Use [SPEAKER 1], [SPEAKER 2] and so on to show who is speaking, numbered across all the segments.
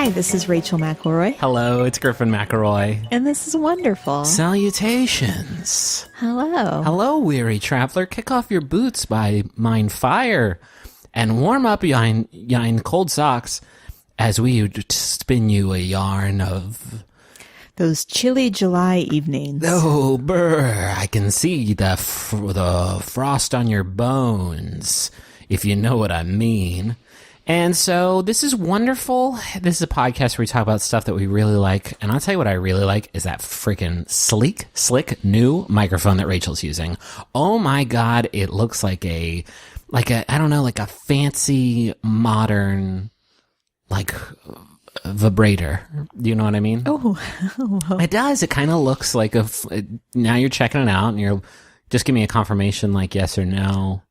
[SPEAKER 1] Hi, this is Rachel McElroy.
[SPEAKER 2] Hello, it's Griffin McElroy.
[SPEAKER 1] And this is wonderful.
[SPEAKER 2] Salutations.
[SPEAKER 1] Hello.
[SPEAKER 2] Hello, weary traveler. Kick off your boots by mine fire and warm up yine cold socks as we spin you a yarn of...
[SPEAKER 1] those chilly July evenings.
[SPEAKER 2] Oh, brr, I can see the frost on your bones, if you know what I mean. And so this is wonderful. This is a podcast where we talk about stuff that we really like. And I'll tell you what I really like is that freaking slick new microphone that Rachel's using. Oh my God. It looks like a fancy modern, vibrator. Do you know what I mean?
[SPEAKER 1] Oh.
[SPEAKER 2] It does. It kind of looks like now you're checking it out and you're just give me a confirmation like yes or no.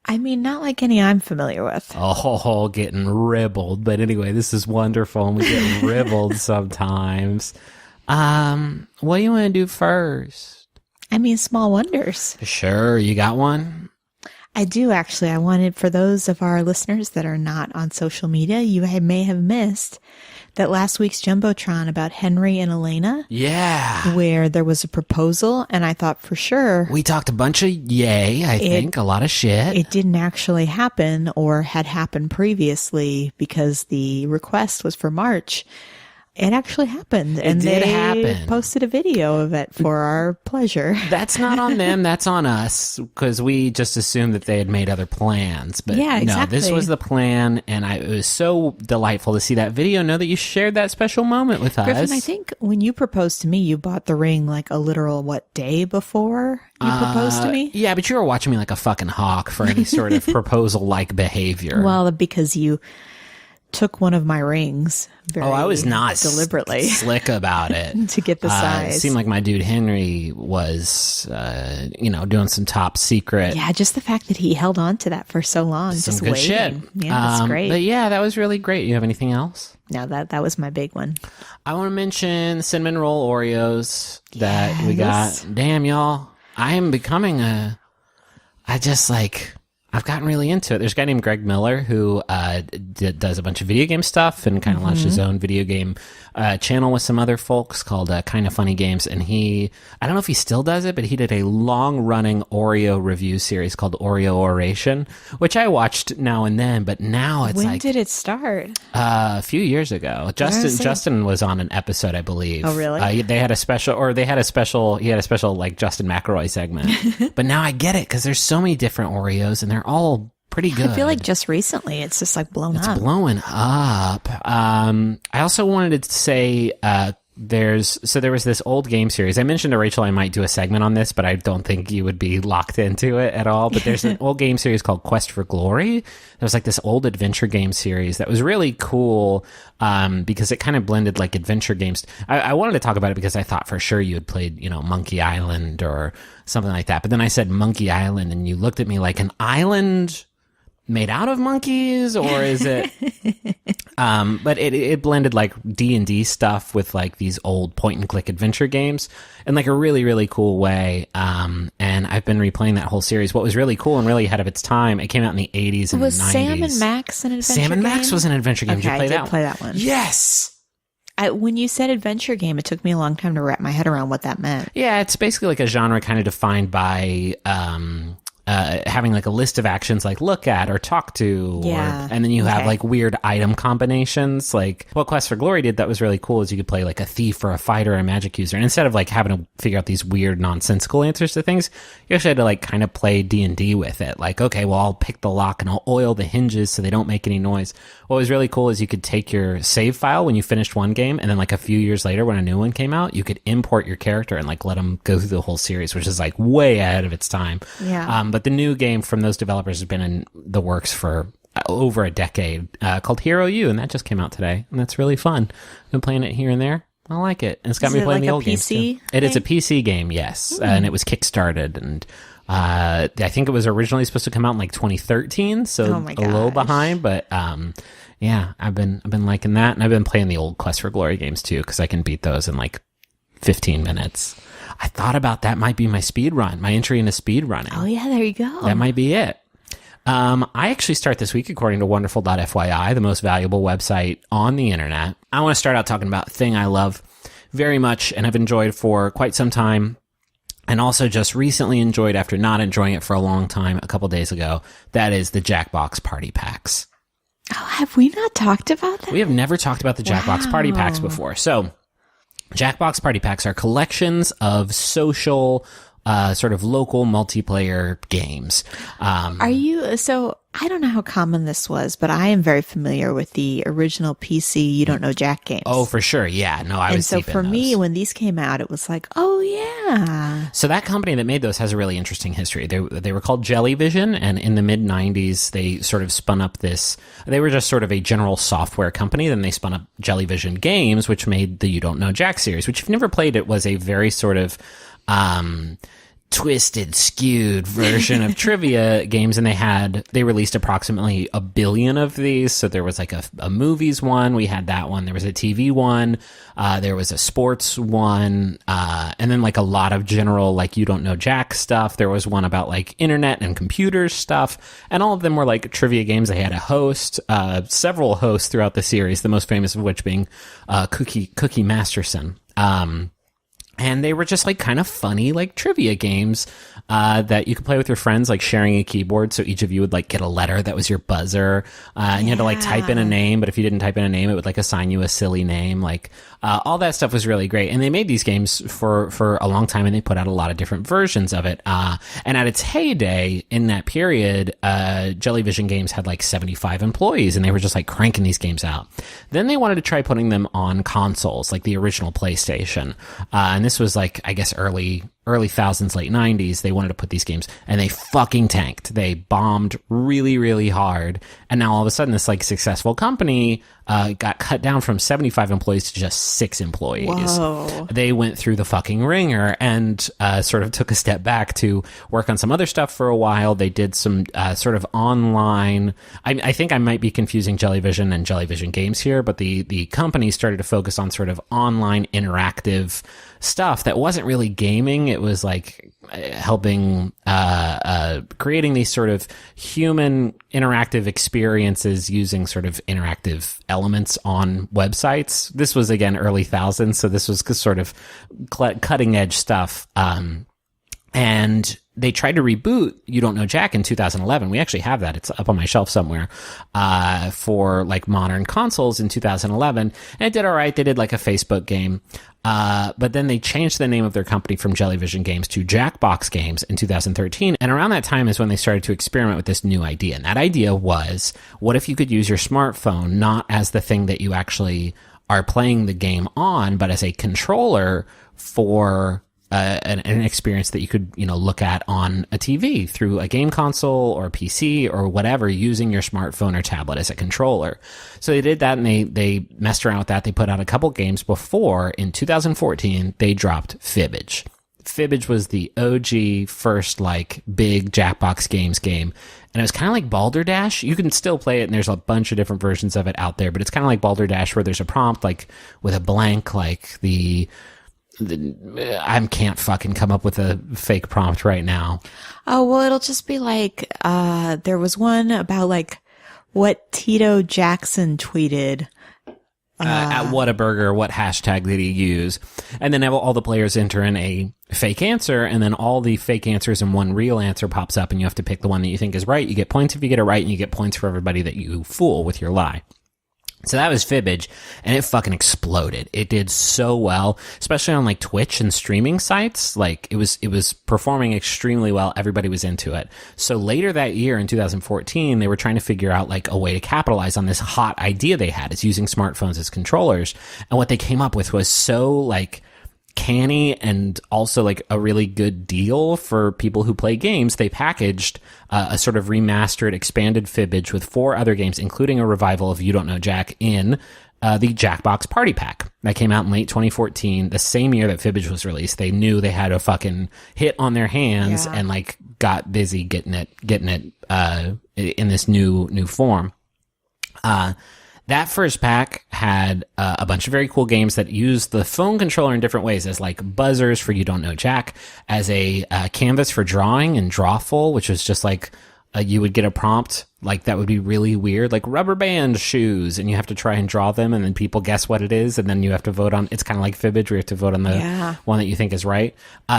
[SPEAKER 1] I mean, not like any I'm familiar with.
[SPEAKER 2] Oh, getting ribbled. But anyway, this is wonderful, and we get ribbled sometimes. What do you want to do first?
[SPEAKER 1] I mean, small wonders.
[SPEAKER 2] Sure, you got one?
[SPEAKER 1] I do, actually. I wanted, for those of our listeners that are not on social media, you may have missed that last week's Jumbotron about Henry and Elena.
[SPEAKER 2] Yeah.
[SPEAKER 1] Where there was a proposal, and I thought for sure...
[SPEAKER 2] we talked a bunch of I think, a lot of shit.
[SPEAKER 1] It didn't actually happen or had happened previously because the request was for March. It actually happened. And they posted a video of it for our pleasure.
[SPEAKER 2] That's not on them. That's on us because we just assumed that they had made other plans. But
[SPEAKER 1] yeah, exactly.
[SPEAKER 2] No, this was the plan. And it was so delightful to see that video. Know that you shared that special moment with us.
[SPEAKER 1] Griffin, I think when you proposed to me, you bought the ring like a literal, day before you proposed to me?
[SPEAKER 2] Yeah, but you were watching me like a fucking hawk for any sort of proposal-like behavior.
[SPEAKER 1] Well, because you took one of my rings
[SPEAKER 2] I was not
[SPEAKER 1] deliberately
[SPEAKER 2] slick about it
[SPEAKER 1] to get the size.
[SPEAKER 2] It seemed like my dude Henry was doing some top secret.
[SPEAKER 1] Yeah, just the fact that he held on to that for so long.
[SPEAKER 2] Some
[SPEAKER 1] just
[SPEAKER 2] good
[SPEAKER 1] waiting.
[SPEAKER 2] Shit.
[SPEAKER 1] Yeah, that's great.
[SPEAKER 2] But yeah, that was really great. You have anything else?
[SPEAKER 1] No, that was my big one.
[SPEAKER 2] I want to mention cinnamon roll Oreos that we got. Damn, y'all. I am becoming I've gotten really into it. There's a guy named Greg Miller who does a bunch of video game stuff and kind of launched his own video game channel with some other folks called Kind of Funny Games. And I don't know if he still does it, but he did a long-running Oreo review series called Oreo Oration, which I watched now and then, but now it's
[SPEAKER 1] When did it start?
[SPEAKER 2] A few years ago. Justin was on an episode, I believe.
[SPEAKER 1] Oh, really?
[SPEAKER 2] He had a special like Justin McElroy segment. But now I get it because there's so many different Oreos and they're all pretty good.
[SPEAKER 1] I feel like just recently it's just like blown up.
[SPEAKER 2] It's blowing up. I also wanted to say there was this old game series. I mentioned to Rachel I might do a segment on this, but I don't think you would be locked into it at all. But there's an old game series called Quest for Glory. There was like this old adventure game series that was really cool because it kind of blended like adventure games. I wanted to talk about it because I thought for sure you had played, Monkey Island or something like that. But then I said Monkey Island and you looked at me like an island made out of monkeys, or is it but it blended like D&D stuff with like these old point and click adventure games in like a really, really cool way. And I've been replaying that whole series. What was really cool and really ahead of its time, it came out in the 80s and 90s.
[SPEAKER 1] Was Sam and Max an adventure game?
[SPEAKER 2] Sam and Max was an adventure game.
[SPEAKER 1] Okay,
[SPEAKER 2] Did you play
[SPEAKER 1] I did play that one.
[SPEAKER 2] Yes.
[SPEAKER 1] When you said adventure game, it took me a long time to wrap my head around what that meant.
[SPEAKER 2] Yeah, it's basically like a genre kind of defined by having like a list of actions like look at or talk to, and then you have like weird item combinations. Like what Quest for Glory did that was really cool is you could play like a thief or a fighter or a magic user, and instead of like having to figure out these weird nonsensical answers to things, you actually had to like kind of play D&D with it. Like, okay, well, I'll pick the lock and I'll oil the hinges so they don't make any noise. What was really cool is you could take your save file when you finished one game, and then like a few years later when a new one came out, you could import your character and like let them go through the whole series, which is like way ahead of its time.
[SPEAKER 1] Yeah.
[SPEAKER 2] But the new game from those developers has been in the works for over a decade called Hero U, and that just came out today, and that's really fun. I've been playing it here and there. I like it. And it's got me playing the old games too. It is a PC game, yes. And it was kickstarted, and I think it was originally supposed to come out in like 2013, so a little behind, but yeah, I've been liking that, and I've been playing the old Quest for Glory games too, because I can beat those in like 15 minutes. I thought about that might be my speed run, my entry into speed running.
[SPEAKER 1] Oh yeah, there you go.
[SPEAKER 2] That might be it. I actually start this week, according to wonderful.fyi, the most valuable website on the internet. I want to start out talking about a thing I love very much and have enjoyed for quite some time, and also just recently enjoyed after not enjoying it for a long time a couple days ago. That is the Jackbox Party Packs.
[SPEAKER 1] Oh, have we not talked about that?
[SPEAKER 2] We have never talked about the Jackbox Party Packs before. So, Jackbox Party Packs are collections of social, sort of local multiplayer games.
[SPEAKER 1] So I don't know how common this was, but I am very familiar with the original PC You Don't Know Jack games.
[SPEAKER 2] Oh, for sure. Yeah. No, I was deep in those.
[SPEAKER 1] And so for me, when these came out, it was like, oh yeah.
[SPEAKER 2] So that company that made those has a really interesting history. They were called Jellyvision, and in the mid-90s, they sort of spun up this, they were just sort of a general software company. Then they spun up Jellyvision Games, which made the You Don't Know Jack series, which if you've never played, it was a very sort of, twisted, skewed version of trivia games, and they released approximately 1 billion of these. So there was like a movies one, we had that one, there was a TV one, there was a sports one, and then like a lot of general like You Don't Know Jack stuff. There was one about like internet and computers stuff, and all of them were like trivia games. They had a host, several hosts throughout the series, the most famous of which being Cookie Masterson. And they were just like kind of funny, like trivia games, that you could play with your friends, like sharing a keyboard. So each of you would like get a letter that was your buzzer. And you had to like type in a name, but if you didn't type in a name, it would like assign you a silly name. Like, all that stuff was really great. And they made these games for a long time, and they put out a lot of different versions of it. And at its heyday in that period, Jellyvision Games had like 75 employees, and they were just like cranking these games out. Then they wanted to try putting them on consoles, like the original PlayStation. And this was like, I guess, early thousands, late 90s. They wanted to put these games, and they fucking tanked. They bombed really, really hard. And now all of a sudden this like successful company got cut down from 75 employees to just 6 employees.
[SPEAKER 1] Whoa.
[SPEAKER 2] They went through the fucking ringer and sort of took a step back to work on some other stuff for a while. They did some sort of online, I think I might be confusing Jellyvision and Jellyvision Games here, but the company started to focus on sort of online interactive stuff that wasn't really gaming. It was like helping creating these sort of human interactive experiences using sort of interactive elements on websites. This was again early thousands, so this was sort of cutting edge stuff. And they tried to reboot You Don't Know Jack in 2011. We actually have that. It's up on my shelf somewhere, for like modern consoles in 2011. And it did all right. They did like a Facebook game. But then they changed the name of their company from Jellyvision Games to Jackbox Games in 2013. And around that time is when they started to experiment with this new idea. And that idea was, what if you could use your smartphone not as the thing that you actually are playing the game on, but as a controller for an experience that you could, look at on a TV through a game console or a PC or whatever, using your smartphone or tablet as a controller. So they did that, and they messed around with that. They put out a couple games before, in 2014, they dropped Fibbage. Fibbage was the OG first, like, big Jackbox Games game. And it was kind of like Balderdash. You can still play it, and there's a bunch of different versions of it out there, but it's kind of like Balderdash, where there's a prompt, like, with a blank, like I can't fucking come up with a fake prompt right now.
[SPEAKER 1] Oh, well, it'll just be like, there was one about like what Tito Jackson tweeted.
[SPEAKER 2] At Whataburger, what hashtag did he use? And then all the players enter in a fake answer, and then all the fake answers and one real answer pops up, and you have to pick the one that you think is right. You get points if you get it right, and you get points for everybody that you fool with your lie. So that was Fibbage, and it fucking exploded. It did so well, especially on like Twitch and streaming sites. Like it was performing extremely well. Everybody was into it. So later that year in 2014, they were trying to figure out like a way to capitalize on this hot idea they had, is using smartphones as controllers. And what they came up with was so like canny and also like a really good deal for people who play games. They packaged a sort of remastered, expanded Fibbage with 4 other games, including a revival of You Don't Know Jack, in the Jackbox Party Pack that came out in late 2014, the same year that Fibbage was released. They knew they had a fucking hit on their hands, and like got busy getting it in this new form. That first pack had a bunch of very cool games that used the phone controller in different ways, as like buzzers for You Don't Know Jack, as a canvas for drawing and Drawful, which was just like you would get a prompt like that would be really weird, like rubber band shoes, and you have to try and draw them, and then people guess what it is, and then you have to vote on. It's kind of like fibbage, where you have to vote on the one that you think is right.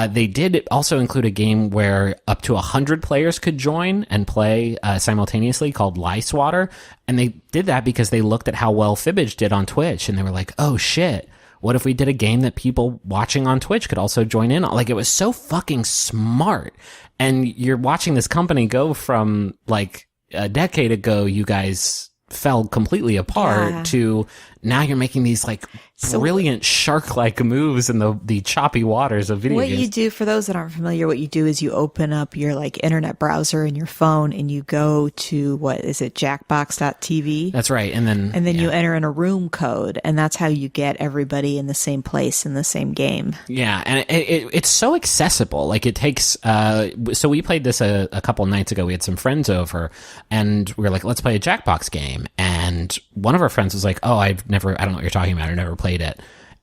[SPEAKER 2] They did also include a game where up to 100 players could join and play simultaneously, called Lie Swatter, and they did that because they looked at how well fibbage did on Twitch, and they were like, oh shit, what if we did a game that people watching on Twitch could also join in on? Like, it was so fucking smart. And you're watching this company go from, like, a decade ago, you guys fell completely apart, to now you're making these, like, brilliant shark-like moves in the choppy waters of video games.
[SPEAKER 1] What you do, for those that aren't familiar, what you do is you open up your, like, internet browser in your phone, and you go to, what is it, Jackbox.tv?
[SPEAKER 2] That's right. And then
[SPEAKER 1] you enter in a room code, and that's how you get everybody in the same place in the same game.
[SPEAKER 2] Yeah, and it's so accessible. Like, it takes so we played this a couple nights ago. We had some friends over, and we were like, let's play a Jackbox game. And one of our friends was like, oh, I don't know what you're talking about. I never played it.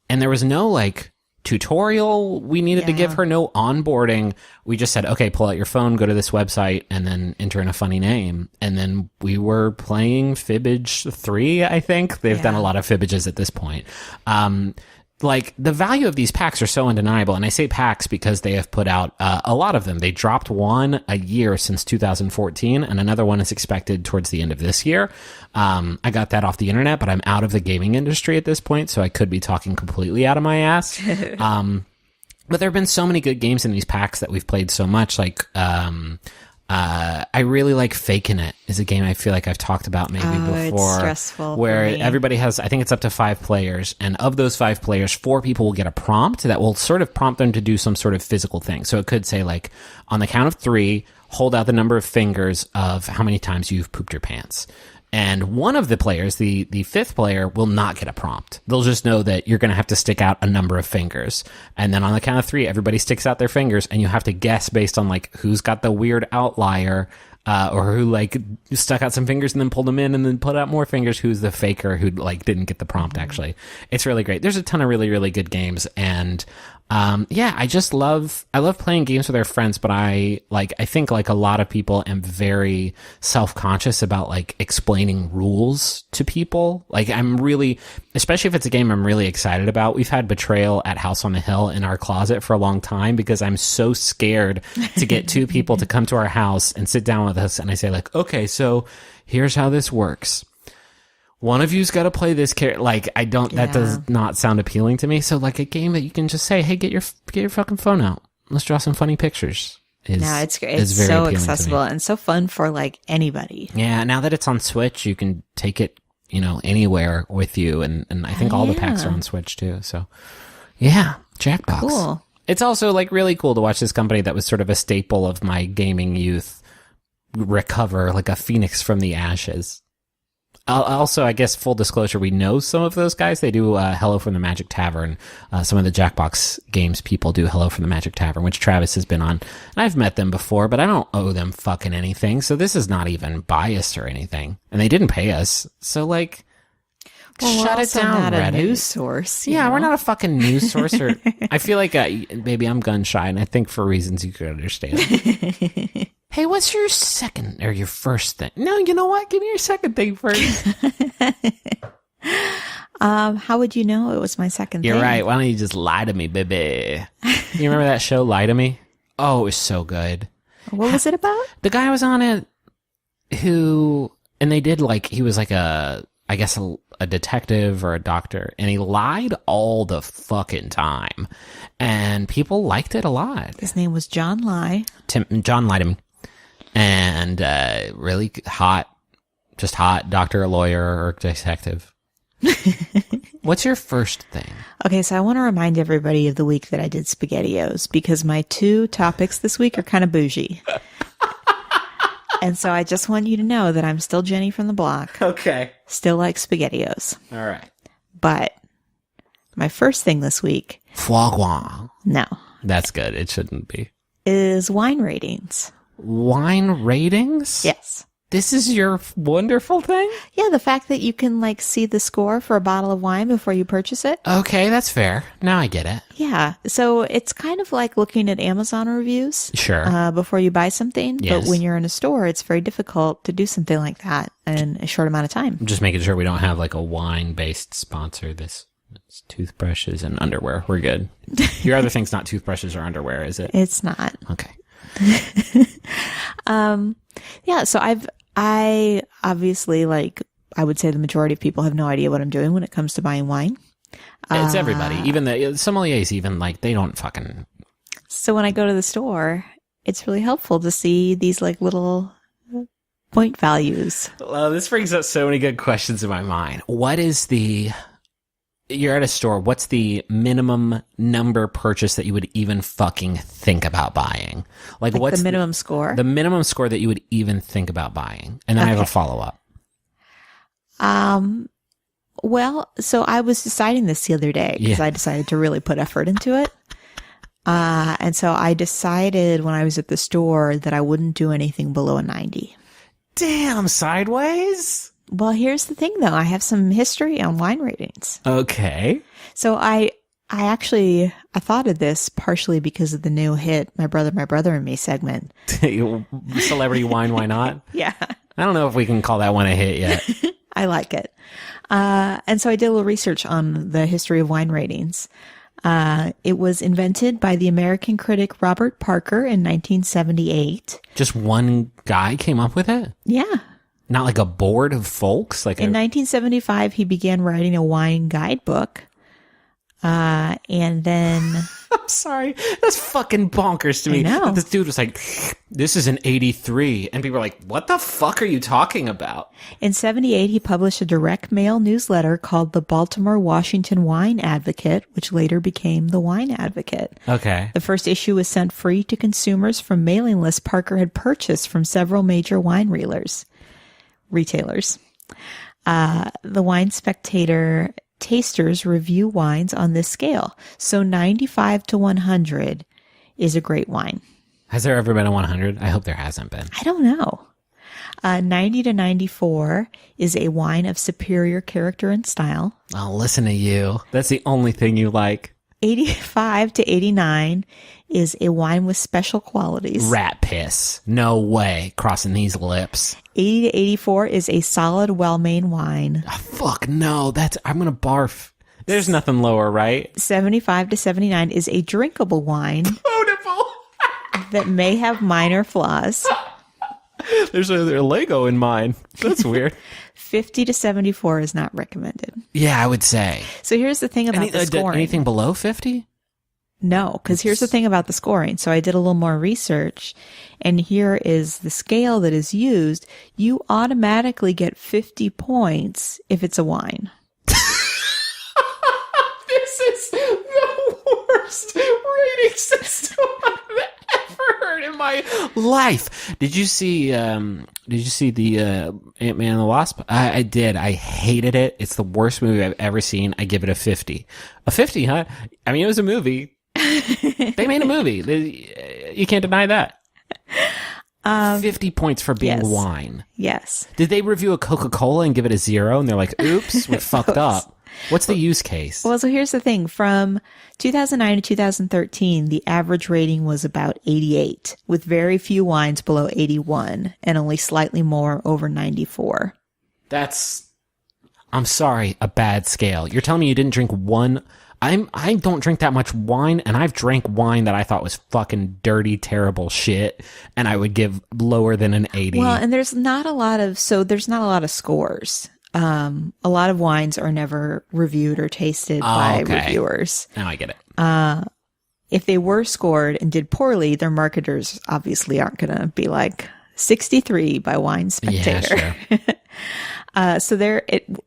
[SPEAKER 2] And there was no, like, tutorial we needed to give her, no onboarding. We just said, okay, pull out your phone, go to this website, and then enter in a funny name. And then we were playing Fibbage 3, I think. They've done a lot of Fibbages at this point. Like, the value of these packs are so undeniable. And I say packs because they have put out a lot of them. They dropped one a year since 2014, and another one is expected towards the end of this year. I got that off the internet, but I'm out of the gaming industry at this point, so I could be talking completely out of my ass. But there have been so many good games in these packs that we've played so much. Like, I really like Fakin' It is a game I feel like I've talked about maybe before.
[SPEAKER 1] It's stressful.
[SPEAKER 2] Where everybody has, I think it's up to 5 players, and of those 5 players, 4 people will get a prompt that will sort of prompt them to do some sort of physical thing. So it could say, like, on the count of 3, hold out the number of fingers of how many times you've pooped your pants. And one of the players, the 5th player, will not get a prompt. They'll just know that you're going to have to stick out a number of fingers. And then on the count of 3, everybody sticks out their fingers, and you have to guess based on, like, who's got the weird outlier, or who, like, stuck out some fingers and then pulled them in and then put out more fingers, who's the faker who, like, didn't get the prompt, actually. It's really great. There's a ton of really, really good games, and I love playing games with our friends, but I think like a lot of people am very self-conscious about, like, explaining rules to people. Like, I'm really, especially if it's a game I'm really excited about. We've had Betrayal at House on the Hill in our closet for a long time because I'm so scared to get 2 people to come to our house and sit down with us. And I say, like, okay, so here's how this works. One of you's got to play this character. Like, that does not sound appealing to me. So, like, a game that you can just say, hey, get your fucking phone out. Let's draw some funny pictures.
[SPEAKER 1] It's so accessible and so fun for, like, anybody.
[SPEAKER 2] Yeah. Now that it's on Switch, you can take it, anywhere with you. And I think all the packs are on Switch too. So yeah, Jackbox.
[SPEAKER 1] Cool.
[SPEAKER 2] It's also, like, really cool to watch this company that was sort of a staple of my gaming youth recover like a phoenix from the ashes. Also, I guess, full disclosure, we know some of those guys. They do Hello from the Magic Tavern. Some of the Jackbox games people do Hello from the Magic Tavern, which Travis has been on. And I've met them before, but I don't owe them fucking anything. So this is not even biased or anything. And they didn't pay us. So, like, shut it down, Reddit.
[SPEAKER 1] A news source.
[SPEAKER 2] Yeah, we're not a fucking news source. Or I feel like maybe I'm gun shy, and I think for reasons you could understand. Hey, what's your second or your first thing? No, you know what? Give me your second thing first.
[SPEAKER 1] How would you know it was my second thing?
[SPEAKER 2] You're right. Why don't you just lie to me, baby? You remember that show, Lie to Me? Oh, it was so good.
[SPEAKER 1] What was it about?
[SPEAKER 2] The guy was on it and they did, like, he was like a detective or a doctor, and he lied all the fucking time. And people liked it a lot.
[SPEAKER 1] His name was John Lie.
[SPEAKER 2] John Lie to Me. And really hot doctor, or lawyer, or detective. What's your first thing?
[SPEAKER 1] Okay, so I want to remind everybody of the week that I did SpaghettiOs, because my 2 topics this week are kind of bougie. And so I just want you to know that I'm still Jenny from the block.
[SPEAKER 2] Okay.
[SPEAKER 1] Still like SpaghettiOs.
[SPEAKER 2] All right.
[SPEAKER 1] But my first thing this week...
[SPEAKER 2] Foie gras.
[SPEAKER 1] No.
[SPEAKER 2] That's good. It shouldn't be.
[SPEAKER 1] Is wine ratings.
[SPEAKER 2] Wine ratings?
[SPEAKER 1] Yes.
[SPEAKER 2] This is your wonderful thing?
[SPEAKER 1] Yeah, the fact that you can like see the score for a bottle of wine before you purchase it.
[SPEAKER 2] Okay, that's fair. Now I get it.
[SPEAKER 1] Yeah. So it's kind of like looking at Amazon reviews.
[SPEAKER 2] Sure.
[SPEAKER 1] Before you buy something.
[SPEAKER 2] Yes.
[SPEAKER 1] But when you're in a store, it's very difficult to do something like that in a short amount of time.
[SPEAKER 2] I'm just making sure we don't have like a wine-based sponsor. This it's toothbrushes and underwear. We're good. Your other thing's not toothbrushes or underwear, is it?
[SPEAKER 1] It's not.
[SPEAKER 2] Okay.
[SPEAKER 1] Yeah. So I obviously, like, I would say the majority of people have no idea what I'm doing when it comes to buying wine.
[SPEAKER 2] It's everybody. Even the sommeliers, even like, they don't fucking.
[SPEAKER 1] So when I go to the store, it's really helpful to see these like little point values.
[SPEAKER 2] Well, this brings up so many good questions in my mind. What is you're at a store, what's the minimum number purchase that you would even fucking think about buying? Like what's
[SPEAKER 1] the minimum score?
[SPEAKER 2] The minimum score that you would even think about buying. And then I have a follow-up.
[SPEAKER 1] Well, so I was deciding this the other day because I decided to really put effort into it. And so I decided when I was at the store that I wouldn't do anything below a 90.
[SPEAKER 2] Damn, sideways?
[SPEAKER 1] Well, here's the thing though. I have some history on wine ratings.
[SPEAKER 2] Okay.
[SPEAKER 1] So I thought of this partially because of the new hit, My Brother and Me segment.
[SPEAKER 2] Celebrity Wine, Why Not?
[SPEAKER 1] Yeah.
[SPEAKER 2] I don't know if we can call that one a hit yet.
[SPEAKER 1] I like it. And so I did a little research on the history of wine ratings. It was invented by the American critic Robert Parker in 1978.
[SPEAKER 2] Just one guy came up with it?
[SPEAKER 1] Yeah.
[SPEAKER 2] Not like a board of folks? Like
[SPEAKER 1] in 1975, he began writing a wine guidebook. And then...
[SPEAKER 2] I'm sorry. That's fucking bonkers to me.
[SPEAKER 1] I know.
[SPEAKER 2] This dude was like, this is an 83. And people are like, what the fuck are you talking about?
[SPEAKER 1] In 78, he published a direct mail newsletter called the Baltimore Washington Wine Advocate, which later became the Wine Advocate.
[SPEAKER 2] Okay.
[SPEAKER 1] The first issue was sent free to consumers from mailing lists Parker had purchased from several major wine retailers. The Wine Spectator tasters review wines on this scale. So 95 to 100 is a great wine.
[SPEAKER 2] Has there ever been a 100? I hope there hasn't been.
[SPEAKER 1] I don't know. 90 to 94 is a wine of superior character and style.
[SPEAKER 2] I'll listen to you. That's the only thing you like.
[SPEAKER 1] 85 to 89 is a wine with special qualities.
[SPEAKER 2] Rat piss. No way. Crossing these lips.
[SPEAKER 1] 80 to 84 is a solid, well-made wine.
[SPEAKER 2] Oh, fuck no. I'm going to barf. There's nothing lower, right?
[SPEAKER 1] 75 to 79 is a drinkable wine.
[SPEAKER 2] Beautiful.
[SPEAKER 1] That may have minor flaws.
[SPEAKER 2] There's a Lego in mine. That's weird.
[SPEAKER 1] 50 to 74 is not recommended.
[SPEAKER 2] Yeah, I would say.
[SPEAKER 1] So here's the thing about the scoring.
[SPEAKER 2] Anything below 50?
[SPEAKER 1] No, because here's the thing about the scoring. So I did a little more research, and here is the scale that is used. You automatically get 50 points if it's a wine.
[SPEAKER 2] This is the worst rating system I've ever heard in my life. Did you see the Ant-Man and the Wasp? I did. I hated it. It's the worst movie I've ever seen. I give it a 50. A 50, huh? I mean, it was a movie. They made a movie. You can't deny that. 50 points for being wine.
[SPEAKER 1] Yes.
[SPEAKER 2] Did they review a Coca-Cola and give it a 0? And they're like, oops, we fucked up. What's the use case?
[SPEAKER 1] Well, so here's the thing. From 2009 to 2013, the average rating was about 88, with very few wines below 81 and only slightly more over 94.
[SPEAKER 2] That's, I'm sorry, a bad scale. You're telling me you didn't drink one... I don't drink that much wine, and I've drank wine that I thought was fucking dirty, terrible shit, and I would give lower than an 80.
[SPEAKER 1] Well, and there's not a lot of scores. A lot of wines are never reviewed or tasted by reviewers.
[SPEAKER 2] Now I get it.
[SPEAKER 1] If they were scored and did poorly, their marketers obviously aren't going to be like 63 by Wine Spectator.
[SPEAKER 2] Yeah, sure.
[SPEAKER 1] So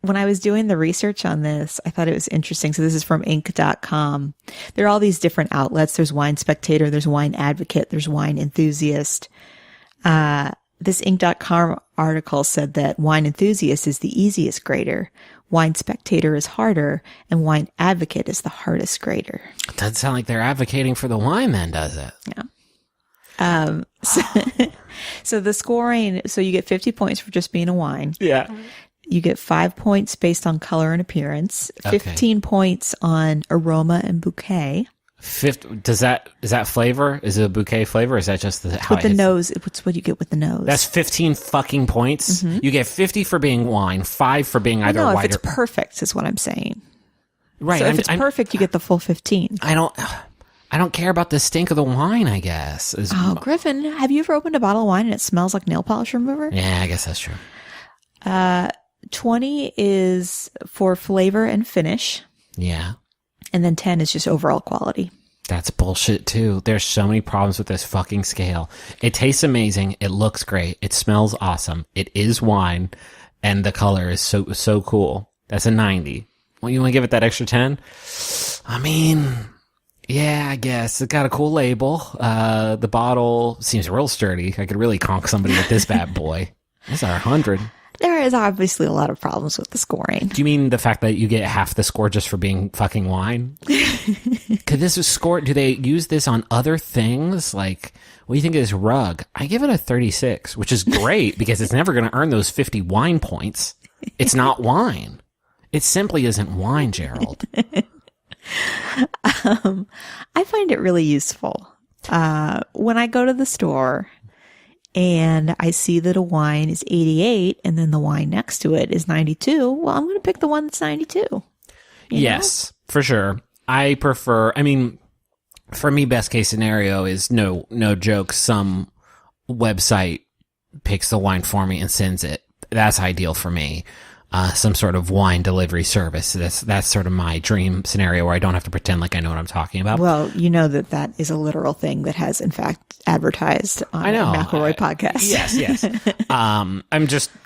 [SPEAKER 1] when I was doing the research on this, I thought it was interesting. So this is from Inc.com. There are all these different outlets. There's Wine Spectator, there's Wine Advocate, there's Wine Enthusiast. This Inc.com article said that Wine Enthusiast is the easiest grader, Wine Spectator is harder, and Wine Advocate is the hardest grader.
[SPEAKER 2] Doesn't sound like they're advocating for the wine then, does it?
[SPEAKER 1] Yeah. So, so the scoring, so you get 50 points for just being a wine.
[SPEAKER 2] Yeah.
[SPEAKER 1] You get 5 points based on color and appearance, 15 points on aroma and bouquet.
[SPEAKER 2] Is that flavor? Is it a bouquet flavor? Or is that just
[SPEAKER 1] with the nose? It's what you get with the nose.
[SPEAKER 2] That's 15 fucking points. Mm-hmm. You get 50 for being wine, 5 for being either white or...
[SPEAKER 1] if it's perfect is what I'm saying.
[SPEAKER 2] Right.
[SPEAKER 1] So if it's perfect, you get the full 15.
[SPEAKER 2] I don't care about the stink of the wine, I guess.
[SPEAKER 1] Griffin, have you ever opened a bottle of wine and it smells like nail polish remover?
[SPEAKER 2] Yeah, I guess that's true.
[SPEAKER 1] 20 is for flavor and finish.
[SPEAKER 2] Yeah.
[SPEAKER 1] And then 10 is just overall quality.
[SPEAKER 2] That's bullshit too. There's so many problems with this fucking scale. It tastes amazing. It looks great. It smells awesome. It is wine. And the color is so cool. That's a 90. Well, you want to give it that extra 10? I mean, yeah, I guess. It got a cool label. The bottle seems real sturdy. I could really conk somebody with this bad boy. These are 100.
[SPEAKER 1] There is obviously a lot of problems with the scoring.
[SPEAKER 2] Do you mean the fact that you get half the score just for being fucking wine? Could this score? Do they use this on other things? Like, what do you think of this rug? I give it a 36, which is great because it's never going to earn those 50 wine points. It's not wine. It simply isn't wine, Gerald.
[SPEAKER 1] I find it really useful. When I go to the store and I see that a wine is 88 and then the wine next to it is 92, well, I'm going to pick the one that's 92.
[SPEAKER 2] Yes, for sure. I prefer, for me, best case scenario is no joke. Some website picks the wine for me and sends it. That's ideal for me. Some sort of wine delivery service. That's sort of my dream scenario where I don't have to pretend like I know what I'm talking about.
[SPEAKER 1] Well, you know that is a literal thing that has, in fact, advertised on the McElroy podcast.
[SPEAKER 2] Yes.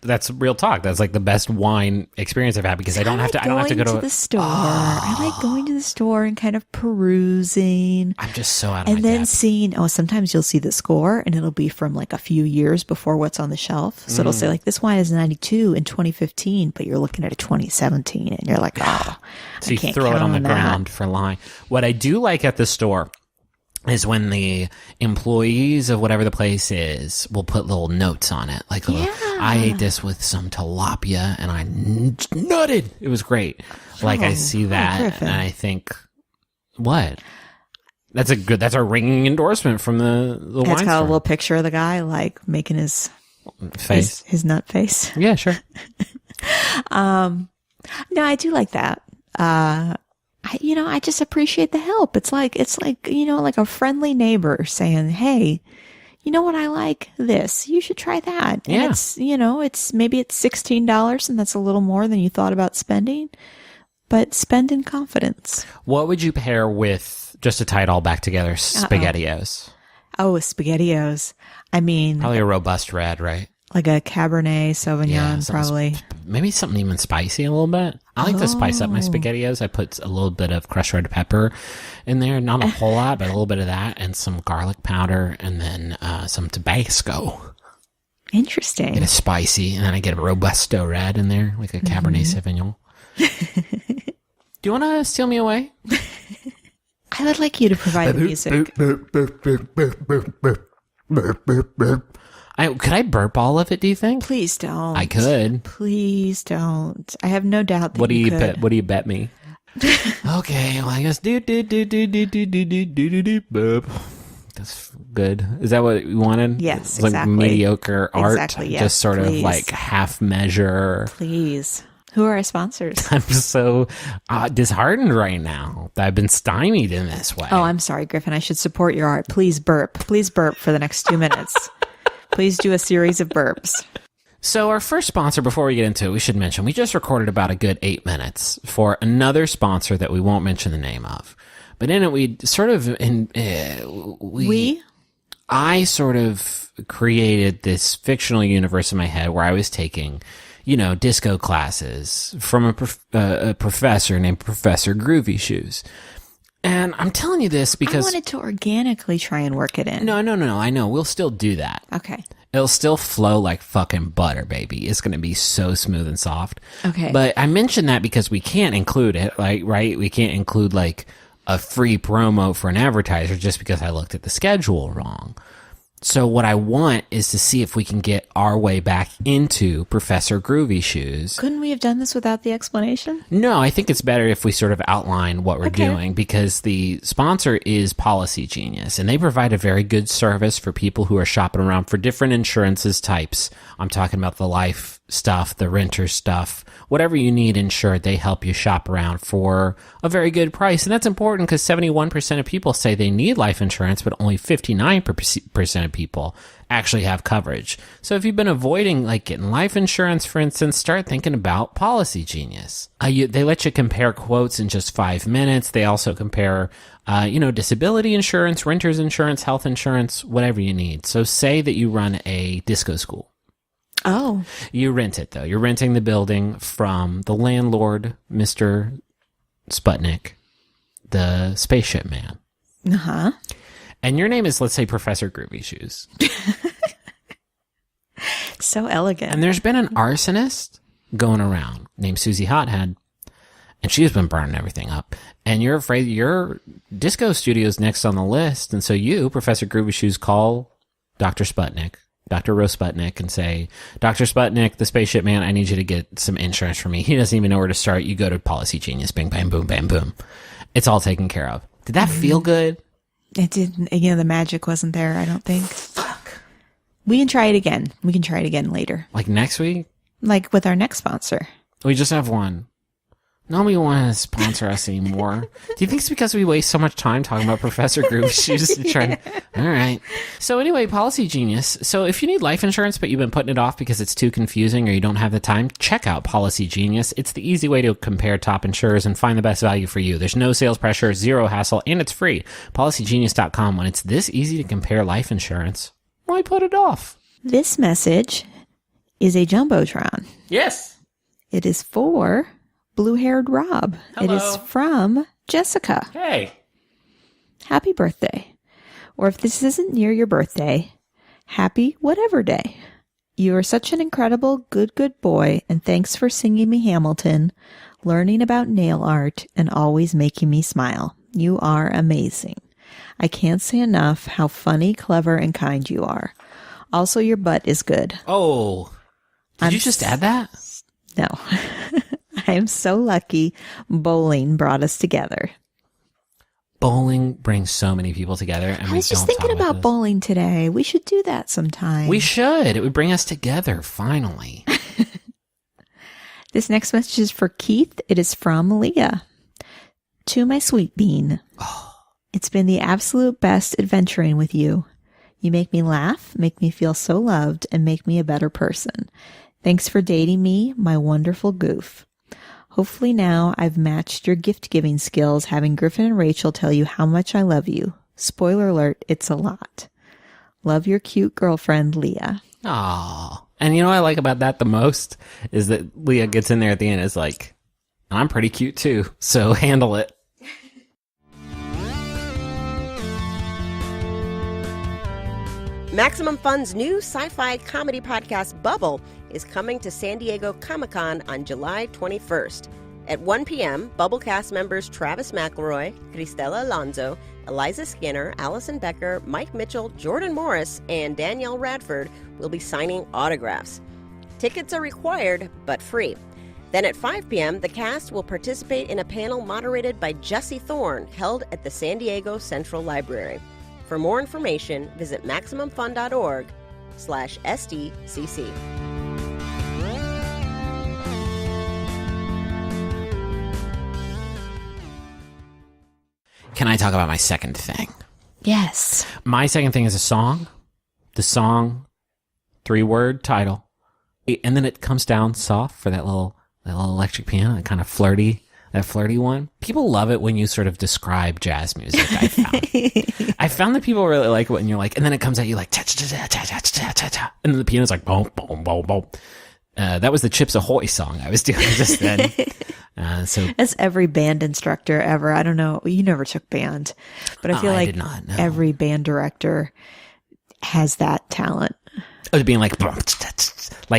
[SPEAKER 2] That's real talk. That's like the best wine experience I've had because I don't have to go to
[SPEAKER 1] the store. I like going to the store and kind of perusing.
[SPEAKER 2] I'm just so out of my
[SPEAKER 1] And then
[SPEAKER 2] depth.
[SPEAKER 1] seeing, sometimes you'll see the score and it'll be from like a few years before what's on the shelf. So it'll say like, this wine is 92 in 2015, but you're looking at a 2017 and you're like,
[SPEAKER 2] so you throw it on the ground for lying. What I do like at the store is when the employees of whatever the place is will put little notes on it. Like, I ate this with some tilapia and I nutted. It was great. I see that and I think, what? That's a ringing endorsement from the wine store.
[SPEAKER 1] It's got a little picture of the guy, like, making his
[SPEAKER 2] face,
[SPEAKER 1] his nut face.
[SPEAKER 2] Yeah, sure.
[SPEAKER 1] No, I do like that. I just appreciate the help. It's like, like a friendly neighbor saying, hey, you know what I like? This. You should try that.
[SPEAKER 2] Yeah.
[SPEAKER 1] And it's maybe it's $16 and that's a little more than you thought about spending, but spend in confidence.
[SPEAKER 2] What would you pair with, just to tie it all back together, SpaghettiOs?
[SPEAKER 1] Oh, SpaghettiOs.
[SPEAKER 2] Probably a robust red, right?
[SPEAKER 1] Like a Cabernet Sauvignon, probably.
[SPEAKER 2] Maybe something even spicy a little bit. I like to spice up my SpaghettiOs. I put a little bit of crushed red pepper in there. Not a whole lot, but a little bit of that. And some garlic powder. And then some Tabasco.
[SPEAKER 1] Interesting.
[SPEAKER 2] Get it spicy. And then I get a Robusto red in there, like a Cabernet Sauvignon. Do you want to steal me away?
[SPEAKER 1] I would like you to provide the music.
[SPEAKER 2] Could I burp all of it, do you think?
[SPEAKER 1] Please don't.
[SPEAKER 2] I could.
[SPEAKER 1] Please don't. I have no doubt that
[SPEAKER 2] what do you
[SPEAKER 1] could.
[SPEAKER 2] bet? What do you bet me? Okay, well, I guess do burp. That's good. Is that what you wanted?
[SPEAKER 1] Yes,
[SPEAKER 2] it's
[SPEAKER 1] exactly.
[SPEAKER 2] Like mediocre art,
[SPEAKER 1] exactly, yes,
[SPEAKER 2] just sort
[SPEAKER 1] please.
[SPEAKER 2] of like half measure.
[SPEAKER 1] Please. Who are our sponsors?
[SPEAKER 2] I'm so disheartened right now that I've been stymied in this way.
[SPEAKER 1] Oh, I'm sorry, Griffin. I should support your art. Please burp. Please burp for the next 2 minutes. Please do a series of burps.
[SPEAKER 2] So our first sponsor, before we get into it, we should mention, we just recorded about a good 8 minutes for another sponsor that we won't mention the name of. But in it, we sort of, I sort of created this fictional universe in my head where I was taking, disco classes from a professor named Professor Groovyshoes. And I'm telling you this because...
[SPEAKER 1] I wanted to organically try and work it in.
[SPEAKER 2] No, I know. We'll still do that.
[SPEAKER 1] Okay.
[SPEAKER 2] It'll still flow like fucking butter, baby. It's going to be so smooth and soft.
[SPEAKER 1] Okay.
[SPEAKER 2] But I mentioned that because we can't include it, right? We can't include like a free promo for an advertiser just because I looked at the schedule wrong. So what I want is to see if we can get our way back into Professor Groovyshoes.
[SPEAKER 1] Couldn't we have done this without the explanation?
[SPEAKER 2] No, I think it's better if we sort of outline what we're doing, because the sponsor is Policy Genius, and they provide a very good service for people who are shopping around for different insurances types. I'm talking about the life stuff, the renter stuff, whatever you need insured, they help you shop around for a very good price. And that's important because 71% of people say they need life insurance, but only 59% of people actually have coverage. So if you've been avoiding like getting life insurance, for instance, start thinking about Policy Genius. They let you compare quotes in just 5 minutes. They also compare, disability insurance, renter's insurance, health insurance, whatever you need. So say that you run a disco school.
[SPEAKER 1] Oh.
[SPEAKER 2] You rent it, though. You're renting the building from the landlord, Mr. Sputnik, the spaceship man.
[SPEAKER 1] Uh-huh.
[SPEAKER 2] And your name is, let's say, Professor Groovyshoes.
[SPEAKER 1] So elegant.
[SPEAKER 2] And there's been an arsonist going around named Susie Hothead, and she's been burning everything up. And you're afraid your disco studio's next on the list, and so you, Professor Groovyshoes, call Dr. Sputnik. Dr. Rose Sputnik, and say, Dr. Sputnik, the spaceship man, I need you to get some insurance for me. He doesn't even know where to start. You go to Policy Genius. Bing, bang, boom, bam, boom. It's all taken care of. Did that feel good?
[SPEAKER 1] It didn't. The magic wasn't there, I don't think.
[SPEAKER 2] Fuck.
[SPEAKER 1] We can try it again. We can try it again later.
[SPEAKER 2] Like next week?
[SPEAKER 1] Like with our next sponsor.
[SPEAKER 2] We just have one. Nobody wants to sponsor us anymore. Do you think it's because we waste so much time talking about Professor Groovyshoes? All right. So anyway, Policy Genius. So if you need life insurance, but you've been putting it off because it's too confusing or you don't have the time, check out Policy Genius. It's the easy way to compare top insurers and find the best value for you. There's no sales pressure, zero hassle, and it's free. PolicyGenius.com. When it's this easy to compare life insurance, why put it off?
[SPEAKER 1] This message is a Jumbotron.
[SPEAKER 2] Yes.
[SPEAKER 1] It is for blue-haired Rob.
[SPEAKER 2] Hello.
[SPEAKER 1] It is from Jessica.
[SPEAKER 2] Hey.
[SPEAKER 1] Happy birthday. Or if this isn't near your birthday, happy whatever day. You are such an incredible, good boy, and thanks for singing me Hamilton, learning about nail art, and always making me smile. You are amazing. I can't say enough how funny, clever, and kind you are. Also, your butt is good.
[SPEAKER 2] Oh. Did you just add that?
[SPEAKER 1] No. I am so lucky bowling brought us together.
[SPEAKER 2] Bowling brings so many people together. And
[SPEAKER 1] I was just thinking about bowling today. We should do that sometime.
[SPEAKER 2] We should. It would bring us together, finally.
[SPEAKER 1] This next message is for Keith. It is from Leah. To my sweet bean.
[SPEAKER 2] Oh.
[SPEAKER 1] It's been the absolute best adventuring with you. You make me laugh, make me feel so loved, and make me a better person. Thanks for dating me, my wonderful goof. Hopefully now I've matched your gift-giving skills having Griffin and Rachel tell you how much I love you. Spoiler alert, it's a lot. Love your cute girlfriend, Leah.
[SPEAKER 2] Aw. And you know what I like about that the most? Is that Leah gets in there at the end and is like, I'm pretty cute too, so handle it.
[SPEAKER 3] Maximum Fun's new sci-fi comedy podcast, Bubble, is coming to San Diego Comic-Con on July 21st. At 1 p.m., Bubble cast members Travis McElroy, Cristela Alonso, Eliza Skinner, Allison Becker, Mike Mitchell, Jordan Morris, and Danielle Radford will be signing autographs. Tickets are required, but free. Then at 5 p.m., the cast will participate in a panel moderated by Jesse Thorne, held at the San Diego Central Library. For more information, visit MaximumFun.org/SDCC.
[SPEAKER 2] Can I talk about my second thing?
[SPEAKER 1] Yes.
[SPEAKER 2] My second thing is a song. The song, 3-word title. And then it comes down soft for that little electric piano, that kind of flirty one. People love it when you sort of describe jazz music, I found. I found that people really like it when you're like, and then it comes at you like, cha-cha-cha-cha-cha-cha-cha-cha. And then the piano's like, boom, boom, boom, boom. That was the Chips Ahoy song I was doing just then. So
[SPEAKER 1] as every band instructor ever, I don't know, you never took band, but I feel like every band director has that talent.
[SPEAKER 2] Of being like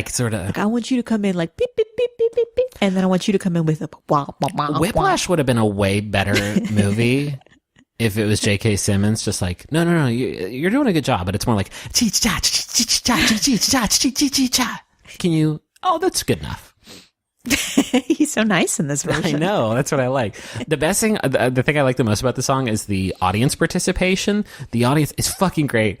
[SPEAKER 2] sort of.
[SPEAKER 1] Like, I want you to come in like beep, beep, beep, beep, beep, beep. And then I want you to come in with a wah, wah, wah,
[SPEAKER 2] Whiplash would have been a way better movie if it was J.K. Simmons, just like, no, you're doing a good job, but it's more like, can you, oh, that's good enough.
[SPEAKER 1] He's so nice in this version.
[SPEAKER 2] I know. That's what I like. The best thing, the thing I like the most about the song is the audience participation. The audience is fucking great.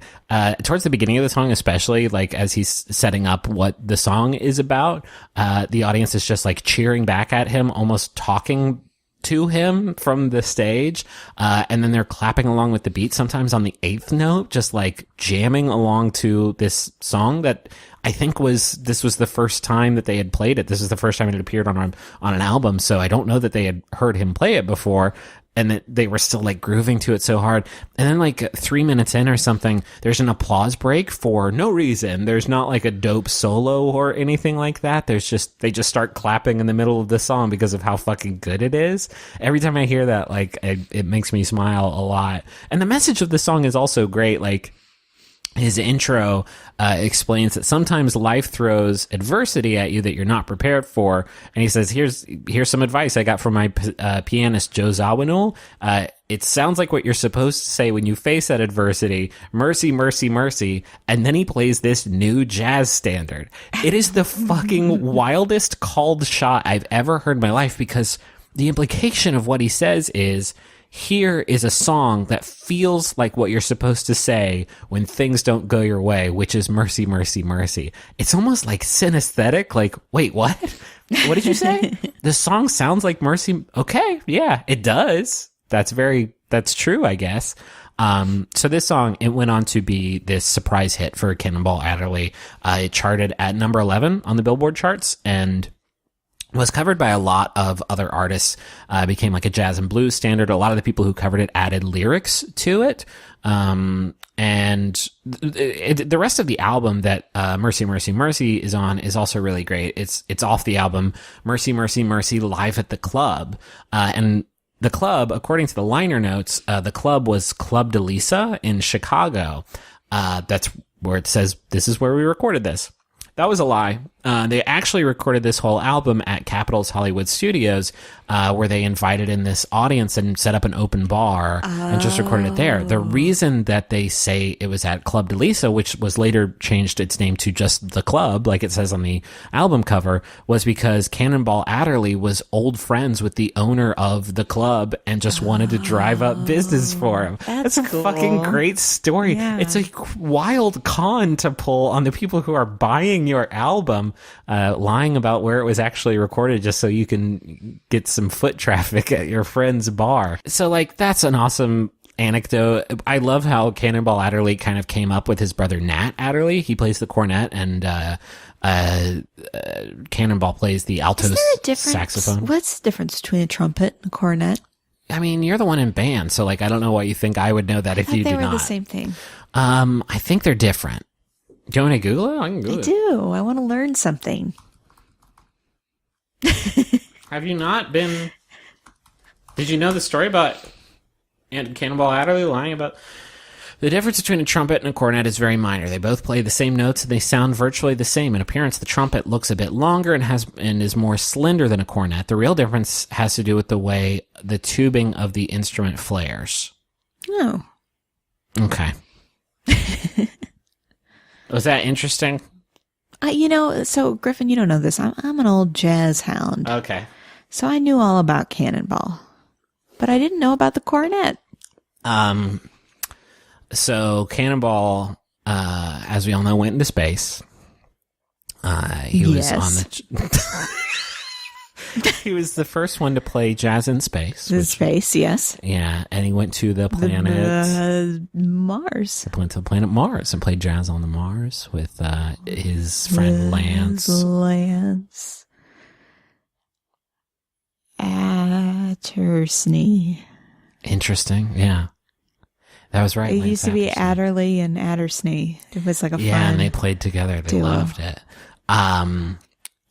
[SPEAKER 2] Towards the beginning of the song, especially, like, as he's setting up what the song is about, the audience is just like cheering back at him, almost talking to him from the stage. And then they're clapping along with the beat, sometimes on the 8th note, just like jamming along to this song that I think this was the first time that they had played it. This is the first time it had appeared on an album. So I don't know that they had heard him play it before, and that they were still like grooving to it so hard. And then like 3 minutes in or something, there's an applause break for no reason. There's not like a dope solo or anything like that. They just start clapping in the middle of the song because of how fucking good it is. Every time I hear that, like, it makes me smile a lot. And the message of the song is also great. Like, his intro explains that sometimes life throws adversity at you that you're not prepared for. And he says, here's some advice I got from my pianist, Joe Zawinul. It sounds like what you're supposed to say when you face that adversity. Mercy, mercy, mercy. And then he plays this new jazz standard. It is the fucking wildest called shot I've ever heard in my life, because the implication of what he says is, here is a song that feels like what you're supposed to say when things don't go your way, which is mercy, mercy, mercy. It's almost like synesthetic. Like, wait, what? What did you say? The song sounds like mercy. Okay. Yeah, it does. That's true, I guess. So this song, it went on to be this surprise hit for Cannonball Adderley. It charted at number 11 on the Billboard charts, and was covered by a lot of other artists, became like a jazz and blues standard. A lot of the people who covered it added lyrics to it. And the rest of the album that Mercy, Mercy, Mercy is on is also really great. It's off the album Mercy, Mercy, Mercy Live at the Club. And the club, according to the liner notes, the club was Club de Lisa in Chicago. That's where it says, this is where we recorded this. That was a lie. They actually recorded this whole album at Capitol's Hollywood Studios, where they invited in this audience and set up an open bar and just recorded it there. The reason that they say it was at Club de Lisa, which was later changed its name to just The Club, like it says on the album cover, was because Cannonball Adderley was old friends with the owner of the club and just wanted to drive up business for him. That's cool. A fucking great story. Yeah. It's a wild con to pull on the people who are buying your album, lying about where it was actually recorded just so you can get some foot traffic at your friend's bar. So, like, that's an awesome anecdote. I love how Cannonball Adderley kind of came up with his brother Nat Adderley. He plays the cornet, and Cannonball plays the alto saxophone. What's
[SPEAKER 1] the difference between a trumpet and a cornet?
[SPEAKER 2] I mean, you're the one in band, so, like, I don't know why you think I would know that if you do not.
[SPEAKER 1] They were the same thing.
[SPEAKER 2] I think they're different. Do you want to Google it? I can Google it.
[SPEAKER 1] I do. I want to learn something.
[SPEAKER 2] Have you not been... Did you know the story about Cannonball Adderley lying about... The difference between a trumpet and a cornet is very minor. They both play the same notes and they sound virtually the same. In appearance, the trumpet looks a bit longer and is more slender than a cornet. The real difference has to do with the way the tubing of the instrument flares.
[SPEAKER 1] Oh.
[SPEAKER 2] Okay. Was that interesting?
[SPEAKER 1] So Griffin, you don't know this. I'm an old jazz hound.
[SPEAKER 2] Okay.
[SPEAKER 1] So I knew all about Cannonball, but I didn't know about the cornet.
[SPEAKER 2] So Cannonball, as we all know, went into space. He was on the... He was the first one to play jazz in space.
[SPEAKER 1] Space, yes.
[SPEAKER 2] Yeah, and he went to the planet...
[SPEAKER 1] Mars.
[SPEAKER 2] He went to the planet Mars and played jazz on the Mars with his friend Lance.
[SPEAKER 1] Lance. Attersney.
[SPEAKER 2] Interesting, yeah. That was right.
[SPEAKER 1] It used to be Adderley and Attersney. It was like a fun...
[SPEAKER 2] Yeah, and they played together. They loved it.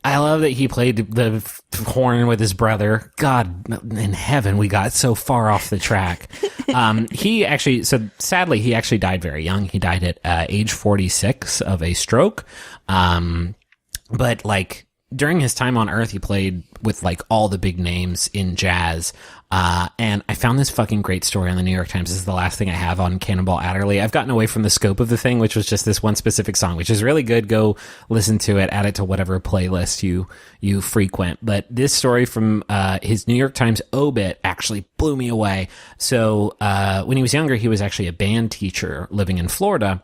[SPEAKER 2] I love that he played the horn with his brother. God in heaven, we got so far off the track. Sadly, he actually died very young. He died at age 46 of a stroke. But like, during his time on Earth, he played with like all the big names in jazz. And I found this fucking great story on the New York Times. This is the last thing I have on Cannonball Adderley. I've gotten away from the scope of the thing, which was just this one specific song, which is really good. Go listen to it, add it to whatever playlist you frequent. But this story from his New York Times obit actually blew me away. So when he was younger, he was actually a band teacher living in Florida.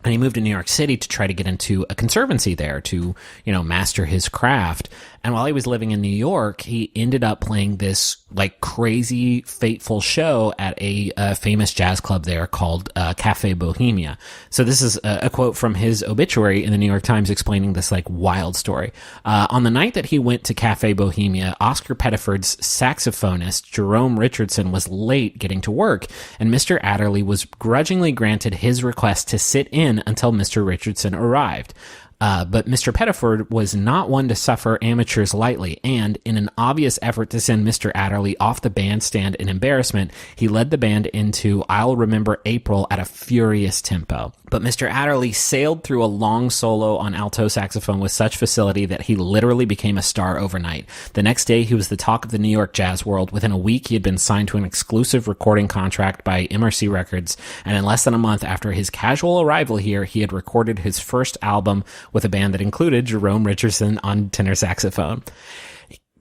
[SPEAKER 2] And he moved to New York City to try to get into a conservancy there to, master his craft. And while he was living in New York, he ended up playing this like crazy fateful show at a famous jazz club there called Cafe Bohemia. So this is a quote from his obituary in the New York Times explaining this like wild story. On the night that he went to Cafe Bohemia, Oscar Pettiford's saxophonist, Jerome Richardson, was late getting to work, and Mr. Adderley was grudgingly granted his request to sit in until Mr. Richardson arrived. But Mr. Pettiford was not one to suffer amateurs lightly, and in an obvious effort to send Mr. Adderley off the bandstand in embarrassment, he led the band into I'll Remember April at a furious tempo. But Mr. Adderley sailed through a long solo on alto saxophone with such facility that he literally became a star overnight. The next day, he was the talk of the New York jazz world. Within a week, he had been signed to an exclusive recording contract by MRC Records, and in less than a month after his casual arrival here, he had recorded his first album with a band that included Jerome Richardson on tenor saxophone.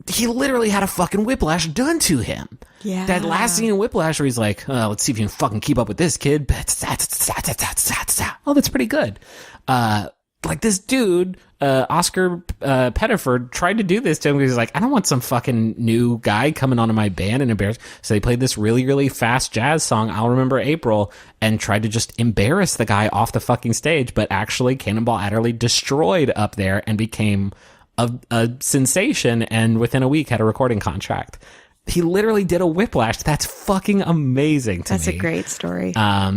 [SPEAKER 2] He literally had a fucking Whiplash done to him.
[SPEAKER 1] Yeah.
[SPEAKER 2] That last scene in Whiplash where he's like, let's see if you can fucking keep up with this, kid. Oh, that's pretty good. Like this dude, Oscar Pettiford, tried to do this to him because he's like, I don't want some fucking new guy coming onto my band and embarrass. So they played this really, really fast jazz song, I'll Remember April, and tried to just embarrass the guy off the fucking stage. But actually, Cannonball Adderley destroyed up there and became a sensation, and within a week had a recording contract. He literally did a Whiplash. That's fucking amazing to me.
[SPEAKER 1] That's a great story.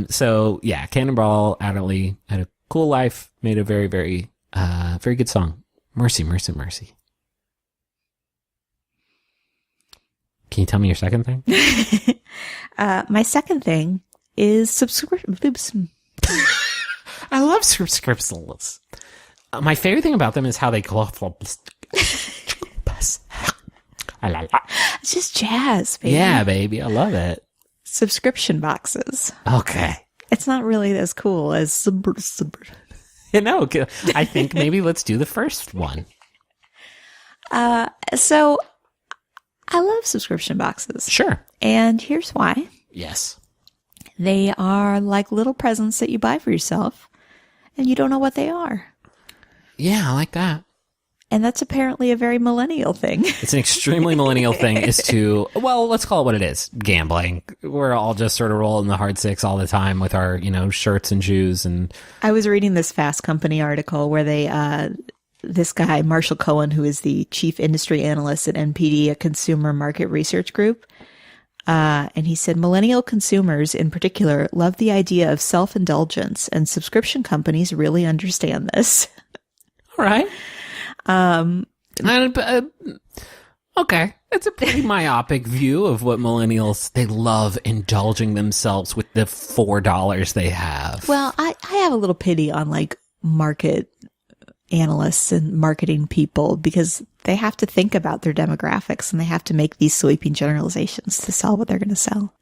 [SPEAKER 2] So yeah, Cannonball Adderley had a cool life, made a very, very, very good song. Mercy, Mercy, Mercy. Can you tell me your second thing?
[SPEAKER 1] My second thing is subscription.
[SPEAKER 2] I love subscriptions. My favorite thing about them is how they go off.
[SPEAKER 1] It's just jazz, baby.
[SPEAKER 2] Yeah, baby. I love it.
[SPEAKER 1] Subscription boxes.
[SPEAKER 2] Okay.
[SPEAKER 1] It's not really as cool as
[SPEAKER 2] I think maybe let's do the first one.
[SPEAKER 1] So I love subscription boxes.
[SPEAKER 2] Sure.
[SPEAKER 1] And here's why.
[SPEAKER 2] Yes.
[SPEAKER 1] They are like little presents that you buy for yourself, and you don't know what they are.
[SPEAKER 2] Yeah, I like that.
[SPEAKER 1] And that's apparently a very millennial thing.
[SPEAKER 2] It's an extremely millennial thing is to, well, let's call it what it is. Gambling. We're all just sort of rolling the hard six all the time with our, shirts and shoes. And
[SPEAKER 1] I was reading this Fast Company article where they, this guy, Marshall Cohen, who is the chief industry analyst at NPD, a consumer market research group. And he said, millennial consumers in particular love the idea of self-indulgence, and subscription companies really understand this.
[SPEAKER 2] All right. Okay. It's a pretty myopic view of what millennials, they love indulging themselves with the $4 they have.
[SPEAKER 1] Well, I have a little pity on like market analysts and marketing people because they have to think about their demographics and they have to make these sweeping generalizations to sell what they're going to sell.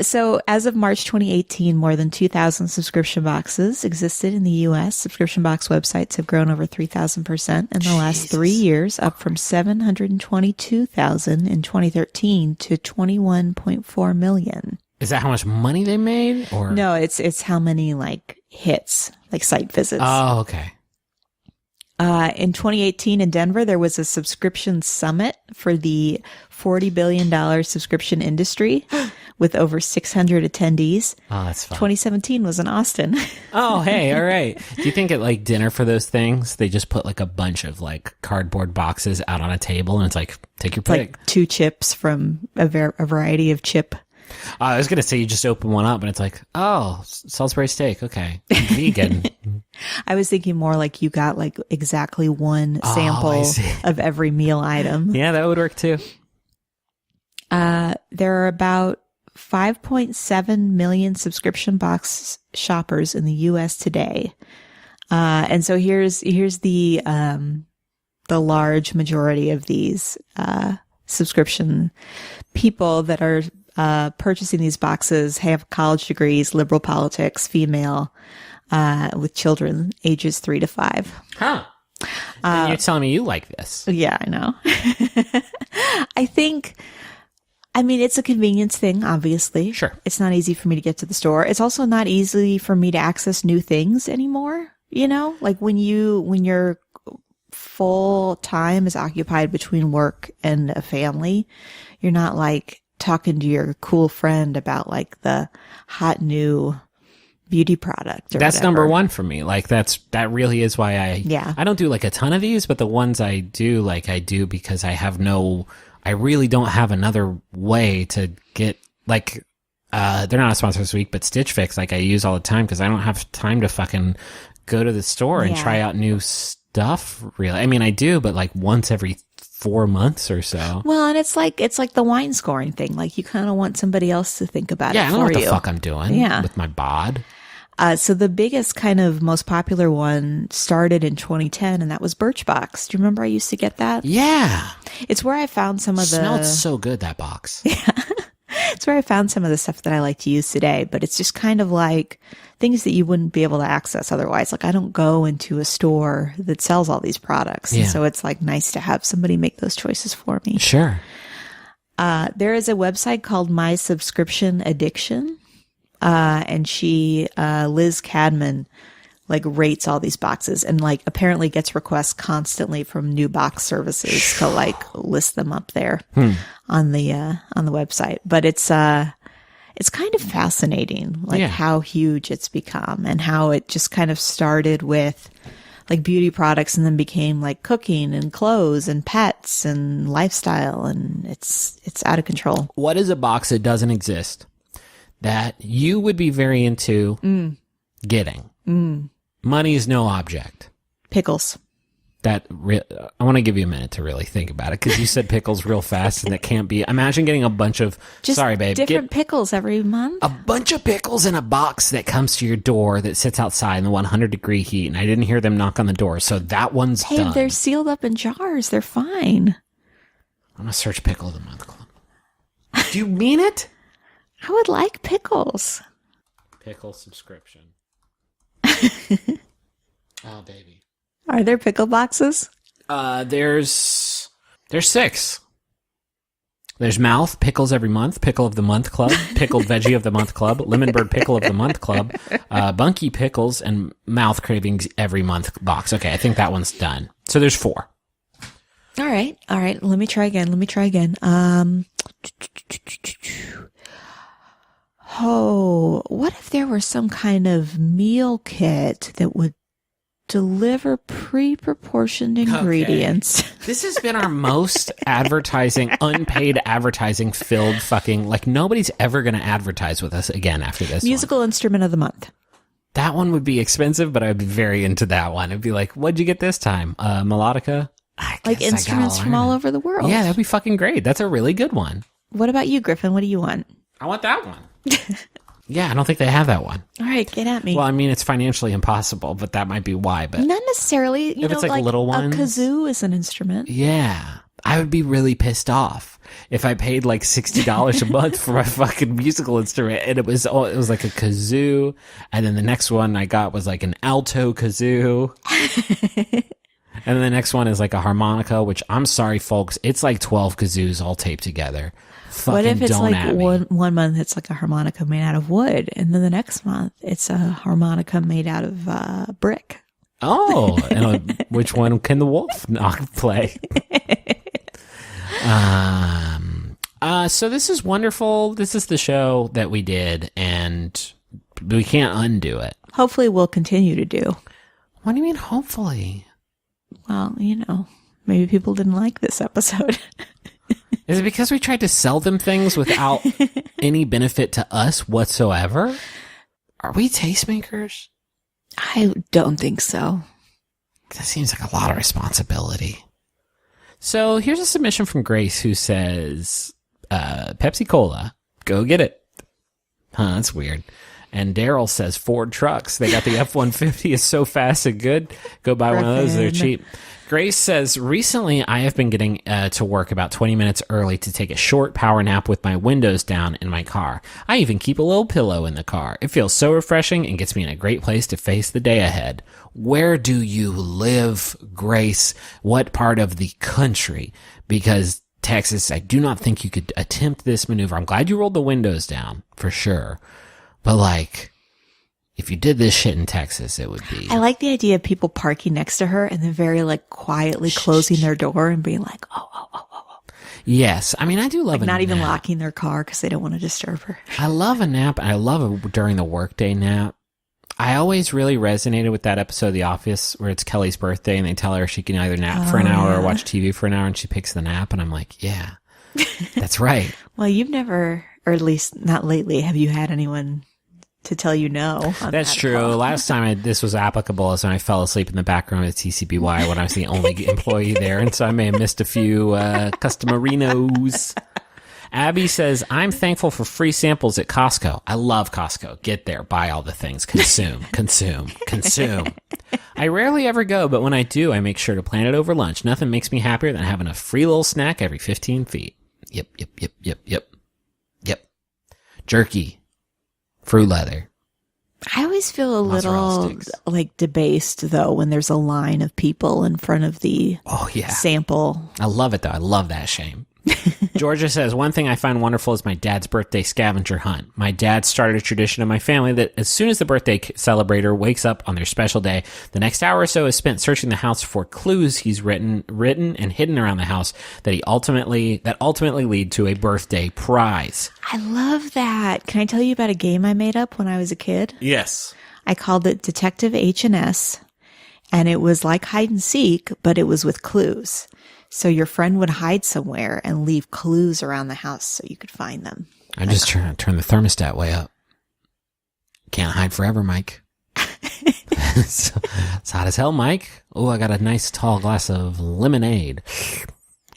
[SPEAKER 1] So as of March 2018, more than 2,000 subscription boxes existed in the U.S. Subscription box websites have grown over 3,000% in the last 3 years, up from 722,000 in 2013 to 21.4 million.
[SPEAKER 2] Is that how much money they made? Or
[SPEAKER 1] no, it's how many like hits, like site visits.
[SPEAKER 2] Oh, okay.
[SPEAKER 1] In 2018 in Denver, there was a subscription summit for the $40 billion subscription industry with over 600 attendees.
[SPEAKER 2] Oh, that's fun.
[SPEAKER 1] 2017 was in Austin.
[SPEAKER 2] Oh, hey, all right. Do you think at like dinner for those things, they just put like a bunch of like cardboard boxes out on a table and it's like, take your pick.
[SPEAKER 1] Like 2 chips from a variety of chip.
[SPEAKER 2] I was going to say you just open one up and it's like, oh, Salisbury steak. Okay. Vegan.
[SPEAKER 1] I was thinking more like you got like exactly one sample of every meal item.
[SPEAKER 2] Yeah, that would work too.
[SPEAKER 1] There are about 5.7 million subscription box shoppers in the U.S. today. And so here's the the large majority of these subscription people that are purchasing these boxes have college degrees, liberal politics, female, with children ages 3 to 5.
[SPEAKER 2] Huh. And you're telling me you like this.
[SPEAKER 1] Yeah, I know. I mean, it's a convenience thing, obviously.
[SPEAKER 2] Sure.
[SPEAKER 1] It's not easy for me to get to the store. It's also not easy for me to access new things anymore. You know, like when your full time is occupied between work and a family, you're not like talking to your cool friend about like the hot new beauty product or
[SPEAKER 2] that's
[SPEAKER 1] whatever.
[SPEAKER 2] Number one for me. Like that really is why I don't do like a ton of these, but the ones I do, like I do because I really don't have another way to get like, they're not a sponsor this week, but Stitch Fix, like I use all the time because I don't have time to fucking go to the store and try out new stuff. Really. I mean, I do, but like once every 4 months or so.
[SPEAKER 1] Well, and it's like the wine scoring thing. Like you kind of want somebody else to think about it for you.
[SPEAKER 2] Yeah, I don't know what the fuck I'm doing with my bod.
[SPEAKER 1] So the biggest kind of most popular one started in 2010, and that was Birchbox. Do you remember I used to get that?
[SPEAKER 2] Yeah.
[SPEAKER 1] It's where I found some of the...
[SPEAKER 2] Smelled so good, that box.
[SPEAKER 1] Yeah. It's where I found some of the stuff that I like to use today, but it's just kind of like things that you wouldn't be able to access otherwise. Like I don't go into a store that sells all these products. Yeah. And so it's like nice to have somebody make those choices for me.
[SPEAKER 2] Sure.
[SPEAKER 1] There is a website called My Subscription Addiction. And she, Liz Cadman, like rates all these boxes and like apparently gets requests constantly from new box services to like list them up there on the website. But it's kind of fascinating, like how huge it's become and how it just kind of started with like beauty products and then became like cooking and clothes and pets and lifestyle. And it's out of control.
[SPEAKER 2] What is a box that doesn't exist that you would be very into getting? Money is no object.
[SPEAKER 1] Pickles.
[SPEAKER 2] I want to give you a minute to really think about it because you said pickles real fast and it can't be. Imagine getting a bunch of,
[SPEAKER 1] different pickles every month.
[SPEAKER 2] A bunch of pickles in a box that comes to your door that sits outside in the 100-degree heat. And I didn't hear them knock on the door. So that one's done.
[SPEAKER 1] They're sealed up in jars. They're fine.
[SPEAKER 2] I'm going to search Pickle of the Month Club. Do you mean it?
[SPEAKER 1] I would like pickles.
[SPEAKER 2] Pickle subscription. Oh, baby.
[SPEAKER 1] Are there pickle boxes?
[SPEAKER 2] There's 6. There's Mouth, Pickles Every Month, Pickle of the Month Club, Pickled Veggie of the Month Club, Lemon Bird Pickle of the Month Club, Bunky Pickles, and Mouth Cravings Every Month box. Okay, I think that one's done. So there's 4.
[SPEAKER 1] All right. Let me try again. What if there were some kind of meal kit that would deliver pre-proportioned ingredients?
[SPEAKER 2] Okay. This has been our most unpaid advertising filled fucking, like nobody's ever going to advertise with us again after this
[SPEAKER 1] Musical instrument of the month.
[SPEAKER 2] That one would be expensive, but I'd be very into that one. It'd be like, what'd you get this time? Melodica?
[SPEAKER 1] Like instruments from all over the world.
[SPEAKER 2] Yeah, that'd be fucking great. That's a really good one.
[SPEAKER 1] What about you, Griffin? What do you want?
[SPEAKER 2] I want that one. Yeah, I don't think they have that one.
[SPEAKER 1] All right, get at me.
[SPEAKER 2] Well, I mean, it's financially impossible, but that might be why. But
[SPEAKER 1] not necessarily.
[SPEAKER 2] If it's like little ones,
[SPEAKER 1] a kazoo is an instrument.
[SPEAKER 2] Yeah, I would be really pissed off if I paid like $60 a month for my fucking musical instrument, and it was like a kazoo, and then the next one I got was like an alto kazoo. And then the next one is like a harmonica, which I'm sorry, folks, it's like 12 kazoos all taped together.
[SPEAKER 1] What if it's like one month it's like a harmonica made out of wood, and then the next month it's a harmonica made out of brick?
[SPEAKER 2] Oh, and which one can the wolf play? So this is wonderful. This is the show that we did, and we can't undo it.
[SPEAKER 1] Hopefully we'll continue to do.
[SPEAKER 2] What do you mean, hopefully?
[SPEAKER 1] Well, maybe people didn't like this episode.
[SPEAKER 2] Is it because we tried to sell them things without any benefit to us whatsoever? Are we tastemakers?
[SPEAKER 1] I don't think so.
[SPEAKER 2] That seems like a lot of responsibility. So here's a submission from Grace who says, Pepsi Cola, go get it. Huh, that's weird. And Daryl says Ford trucks. They got the F-150 is so fast and good. Go buy one of those. They're cheap. Grace says, recently I have been getting to work about 20 minutes early to take a short power nap with my windows down in my car. I even keep a little pillow in the car. It feels so refreshing and gets me in a great place to face the day ahead. Where do you live, Grace? What part of the country? Because Texas, I do not think you could attempt this maneuver. I'm glad you rolled the windows down, for sure. But like, if you did this shit in Texas, it would be...
[SPEAKER 1] I like the idea of people parking next to her and then very like quietly closing their door and being like, oh.
[SPEAKER 2] Yes. I mean, I do love
[SPEAKER 1] like not even locking their car because they don't want to disturb her.
[SPEAKER 2] I love a nap. I love a during the workday nap. I always really resonated with that episode of The Office where it's Kelly's birthday and they tell her she can either nap for an hour or watch TV for an hour, and she picks the nap. And I'm like, yeah, that's right.
[SPEAKER 1] Well, you've never, or at least not lately, have you had anyone to tell you no?
[SPEAKER 2] That's true. Call? Last time this was applicable is when I fell asleep in the back room at TCBY when I was the only employee there. And so I may have missed a few customerinos. Abby says, I'm thankful for free samples at Costco. I love Costco. Get there, buy all the things, consume. I rarely ever go, but when I do, I make sure to plan it over lunch. Nothing makes me happier than having a free little snack every 15 feet. Yep. Jerky. Fruit leather.
[SPEAKER 1] I always feel a little like debased though when there's a line of people in front of the sample.
[SPEAKER 2] I love it though. I love that shame. Georgia says, one thing I find wonderful is my dad's birthday scavenger hunt. My dad started a tradition in my family that as soon as the birthday celebrator wakes up on their special day, the next hour or so is spent searching the house for clues he's written and hidden around the house that ultimately lead to a birthday prize.
[SPEAKER 1] I love that. Can I tell you about a game I made up when I was a kid?
[SPEAKER 2] Yes.
[SPEAKER 1] I called it Detective H&S, and it was like hide and seek, but it was with clues. So your friend would hide somewhere and leave clues around the house so you could find them.
[SPEAKER 2] I'm just trying to turn the thermostat way up. Can't hide forever, Mike. It's hot as hell, Mike. Oh, I got a nice tall glass of lemonade.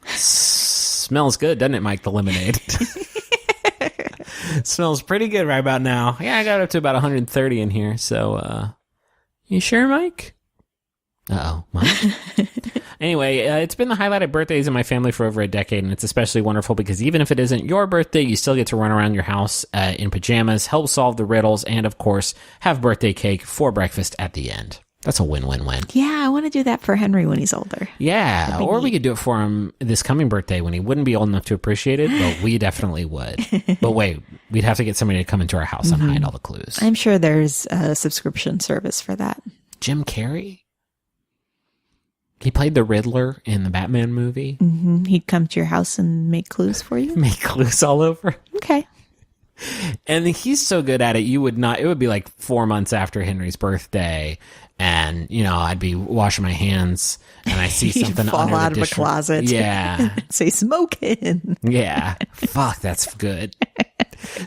[SPEAKER 2] Smells good, doesn't it, Mike, the lemonade? Smells pretty good right about now. Yeah, I got up to about 130 in here. So, you sure, Mike? Uh-oh, Mike? Anyway, it's been the highlight of birthdays in my family for over a decade, and it's especially wonderful because even if it isn't your birthday, you still get to run around your house in pajamas, help solve the riddles, and, of course, have birthday cake for breakfast at the end. That's a win-win-win.
[SPEAKER 1] Yeah, I want to do that for Henry when he's older.
[SPEAKER 2] Yeah, or we could do it for him this coming birthday when he wouldn't be old enough to appreciate it, but we definitely would. But wait, we'd have to get somebody to come into our house and hide all the clues.
[SPEAKER 1] I'm sure there's a subscription service for that.
[SPEAKER 2] Jim Carrey? He played the Riddler in the Batman movie.
[SPEAKER 1] Mm-hmm. He'd come to your house and make clues for you?
[SPEAKER 2] Make clues all over.
[SPEAKER 1] Okay.
[SPEAKER 2] And he's so good at it, it would be like 4 months after Henry's birthday, and, I'd be washing my hands, and I see something
[SPEAKER 1] fall
[SPEAKER 2] under
[SPEAKER 1] out
[SPEAKER 2] the
[SPEAKER 1] of a closet.
[SPEAKER 2] Yeah.
[SPEAKER 1] Say, smoking.
[SPEAKER 2] Yeah. Fuck, that's good.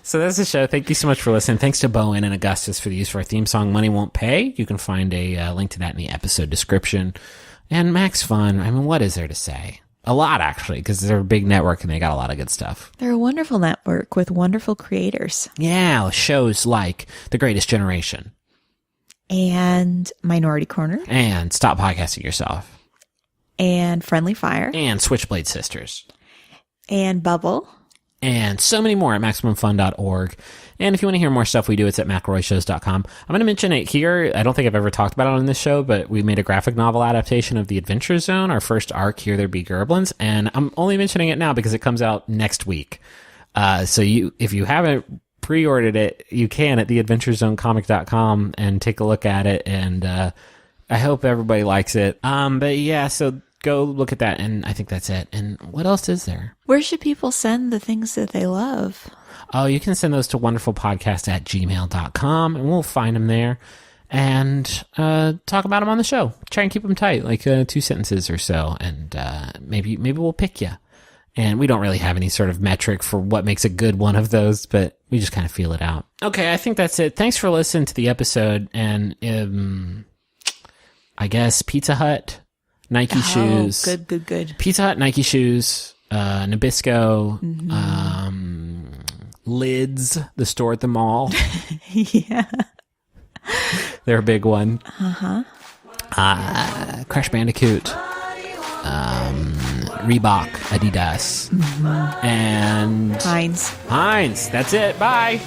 [SPEAKER 2] So that's the show. Thank you so much for listening. Thanks to Bowen and Augustus for the use of our theme song, Money Won't Pay. You can find a link to that in the episode description. And Max Fun, I mean, what is there to say? A lot, actually, because they're a big network and they got a lot of good stuff.
[SPEAKER 1] They're a wonderful network with wonderful creators.
[SPEAKER 2] Yeah, shows like The Greatest Generation.
[SPEAKER 1] And Minority Corner.
[SPEAKER 2] And Stop Podcasting Yourself.
[SPEAKER 1] And Friendly Fire.
[SPEAKER 2] And Switchblade Sisters.
[SPEAKER 1] And Bubble.
[SPEAKER 2] And so many more at MaximumFun.org. And if you want to hear more stuff we do, it's at McElroyShows.com. I'm going to mention it here. I don't think I've ever talked about it on this show, but we made a graphic novel adaptation of The Adventure Zone, our first arc, Here There Be Gerblins. And I'm only mentioning it now because it comes out next week. So if you haven't pre-ordered it, you can at theadventurezonecomic.com and take a look at it. And I hope everybody likes it. But yeah, so go look at that, and I think that's it. And what else is there? Where should people send the things that they love? Oh, you can send those to wonderfulpodcast@gmail.com, and we'll find them there and talk about them on the show. Try and keep them tight, like 2 sentences or so, and maybe we'll pick you. And we don't really have any sort of metric for what makes a good one of those, but we just kind of feel it out. Okay, I think that's it. Thanks for listening to the episode, and I guess Pizza Hut, Nike shoes. Good. Pizza Hut, Nike shoes, Nabisco, Lids, the store at the mall.
[SPEAKER 1] Yeah.
[SPEAKER 2] They're a big one.
[SPEAKER 1] Uh-huh.
[SPEAKER 2] Crash Bandicoot. Reebok, Adidas. And
[SPEAKER 1] Heinz.
[SPEAKER 2] That's it. Bye.